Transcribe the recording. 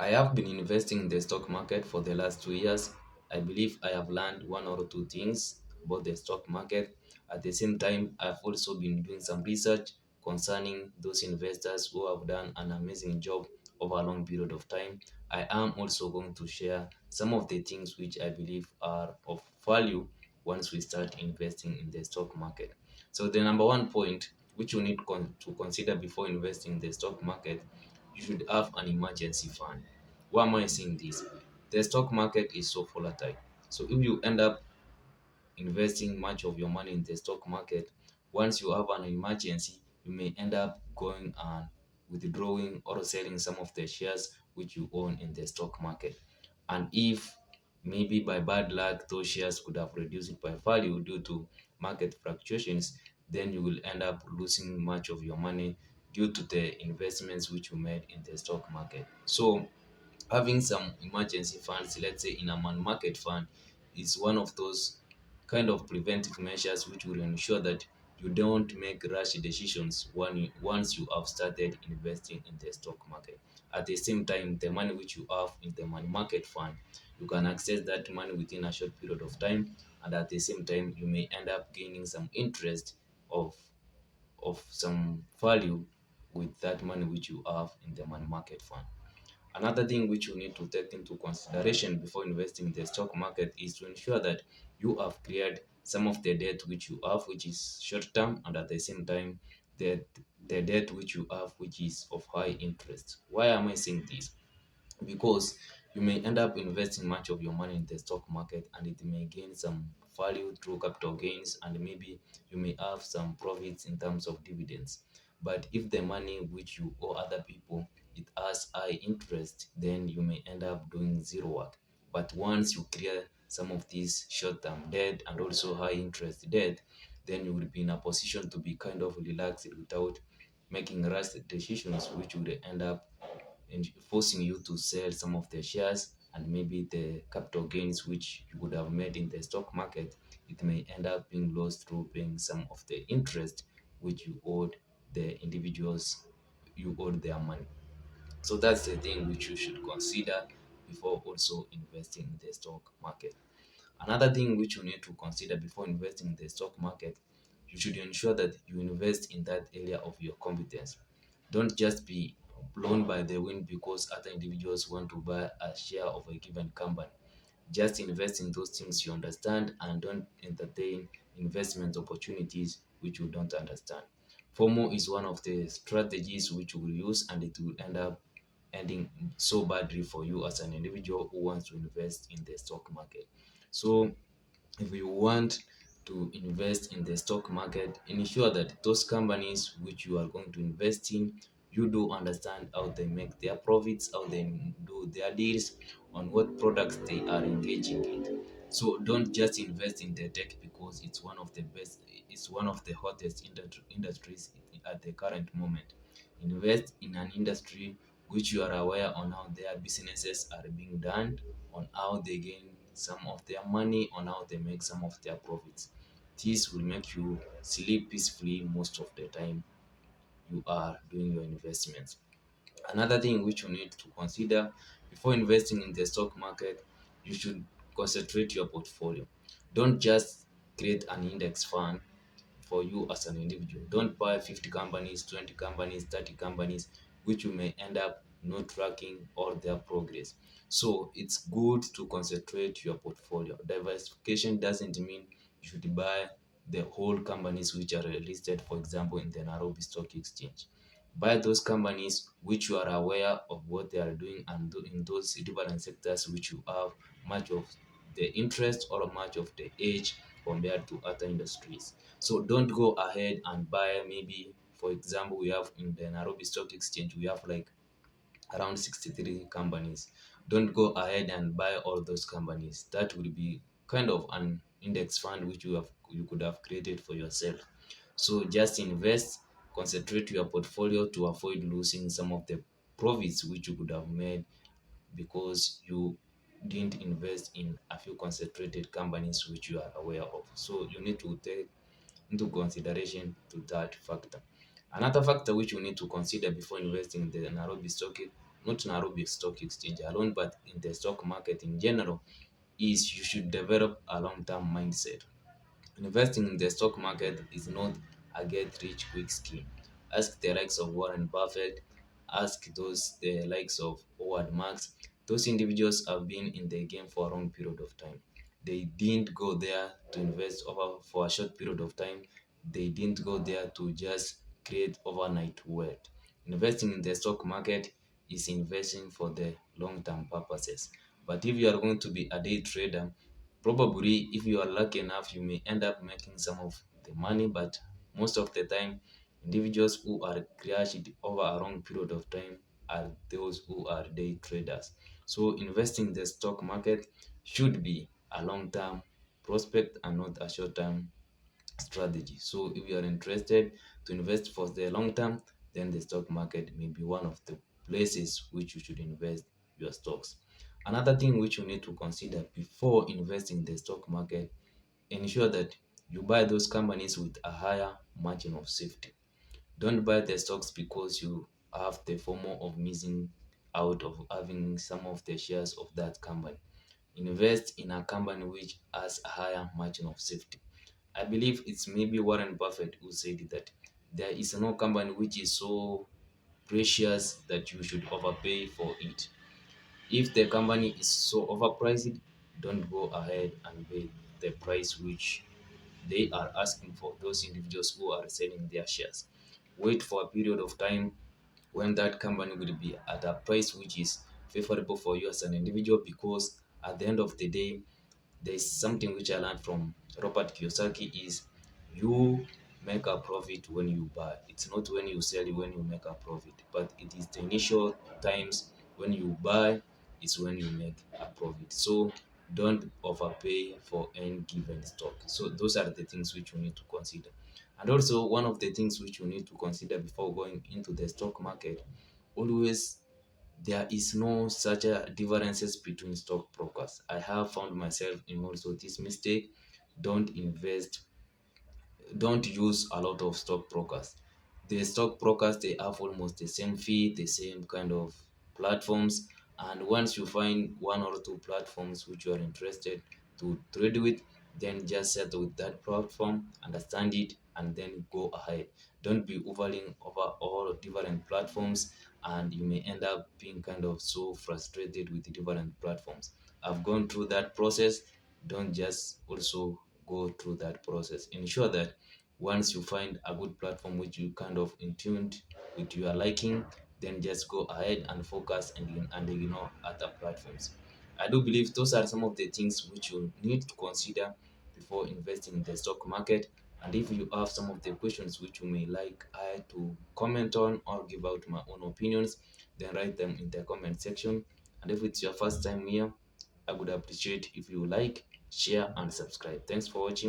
I have been investing in the stock market for the last 2 years. I believe I have learned one or two things about the stock market. At the same time, I've also been doing some research concerning those investors who have done an amazing job over a long period of time. I am also going to share some of the things which I believe are of value once we start investing in the stock market. So, the number one point which you need to consider before investing in the stock market, you should have an emergency fund. Why am I saying this? The stock market is so volatile. So if you end up investing much of your money in the stock market, once you have an emergency, you may end up going and withdrawing or selling some of the shares which you own in the stock market. And if maybe by bad luck those shares could have reduced by value due to market fluctuations, then you will end up losing much of your money due to the investments which you made in the stock market. So having some emergency funds, let's say in a money market fund, is one of those kind of preventive measures which will ensure that you don't make rash decisions once you have started investing in the stock market. At the same time, the money which you have in the money market fund, you can access that money within a short period of time, and at the same time, you may end up gaining some interest of some value with that money which you have in the money market fund. Another thing which you need to take into consideration before investing in the stock market is to ensure that you have cleared some of the debt which you have, which is short term, and at the same time, the, the debt which you have, which is of high interest. Why am I saying this? Because you may end up investing much of your money in the stock market and it may gain some value through capital gains, and maybe you may have some profits in terms of dividends. But if the money which you owe other people, it has high interest, then you may end up doing zero work. But once you clear some of these short-term debt and also high interest debt, then you will be in a position to be kind of relaxed without making rash decisions which would end up forcing you to sell some of the shares, and maybe the capital gains which you would have made in the stock market, it may end up being lost through paying some of the interest which you owed the individuals you owed their money. So that's the thing which you should consider before also investing in the stock market. Another thing which you need to consider before investing in the stock market, you should ensure that you invest in that area of your competence. Don't just be blown by the wind because other individuals want to buy a share of a given company. Just invest in those things you understand and don't entertain investment opportunities which you don't understand. FOMO is one of the strategies which you will use, and it will end up ending so badly for you as an individual who wants to invest in the stock market. So if you want to invest in the stock market, ensure that those companies which you are going to invest in, you do understand how they make their profits, how they do their deals, on what products they are engaging in. So don't just invest in the tech because it's one of the best, it's one of the hottest industries at the current moment. Invest in an industry which you are aware on how their businesses are being done, on how they gain some of their money, on how they make some of their profits. This will make you sleep peacefully most of the time you are doing your investments. Another thing which you need to consider before investing in the stock market, you should concentrate your portfolio. Don't just create an index fund for you as an individual. Don't buy 50 companies, 20 companies, 30 companies, which you may end up not tracking all their progress. So it's good to concentrate your portfolio. Diversification doesn't mean you should buy the whole companies which are listed, for example, in the Nairobi Stock Exchange. Buy those companies which you are aware of what they are doing, and in those different sectors which you have much of the interest or much of the edge compared to other industries. So don't go ahead and buy, maybe for example, we have in the Nairobi Stock Exchange, we have like around 63 companies. Don't go ahead and buy all those companies. That will be kind of an index fund which you could have created for yourself. So just invest, concentrate your portfolio to avoid losing some of the profits which you could have made because you didn't invest in a few concentrated companies which you are aware of. So you need to take into consideration to that factor. Another factor which you need to consider before investing in the Nairobi stock not Nairobi Stock Exchange alone, but in the stock market in general, is you should develop a long-term mindset. Investing in the stock market is not a get rich quick scheme. Ask the likes of Warren Buffett, ask those the likes of Howard Marks. Those individuals have been in the game for a long period of time. They didn't go there to invest over for a short period of time. They didn't go there to just create overnight wealth. Investing in the stock market is investing for the long-term purposes. But if you are going to be a day trader, probably, if you are lucky enough, you may end up making some of the money, but most of the time, individuals who are crashed over a long period of time are those who are day traders. So, investing in the stock market should be a long term prospect and not a short term strategy. So, if you are interested to invest for the long term, then the stock market may be one of the places which you should invest your stocks. Another thing which you need to consider before investing in the stock market, ensure that you buy those companies with a higher margin of safety. Don't buy the stocks because you have the FOMO of missing out of having some of the shares of that company. Invest in a company which has a higher margin of safety. I believe it's maybe Warren Buffett who said that there is no company which is so precious that you should overpay for it. If the company is so overpriced, don't go ahead and pay the price which they are asking for those individuals who are selling their shares. Wait for a period of time when that company will be at a price which is favorable for you as an individual, because at the end of the day, there is something which I learned from Robert Kiyosaki is you make a profit when you buy. It's not when you sell when you make a profit, but it is the initial times when you buy is when you make a profit. So don't overpay for any given stock. So those are the things which you need to consider. And also one of the things which you need to consider before going into the stock market, always there is no such a differences between stockbrokers. I have found myself in also this mistake. Don't invest, don't use a lot of stockbrokers. The stockbrokers, they have almost the same fee, the same kind of platforms. And once you find one or two platforms which you are interested to trade with, then just settle with that platform, understand it, and then go ahead. Don't be overling over all different platforms, and you may end up being kind of so frustrated with the different platforms. I've gone through that process. Don't just also go through that process. Ensure that once you find a good platform which you kind of in tuned with your liking, then just go ahead and focus and ignore other platforms. I do believe those are some of the things which you need to consider before investing in the stock market. And if you have some of the questions which you may like I to comment on or give out my own opinions, then write them in the comment section. And if it's your first time here, I would appreciate if you like, share, and subscribe. Thanks for watching.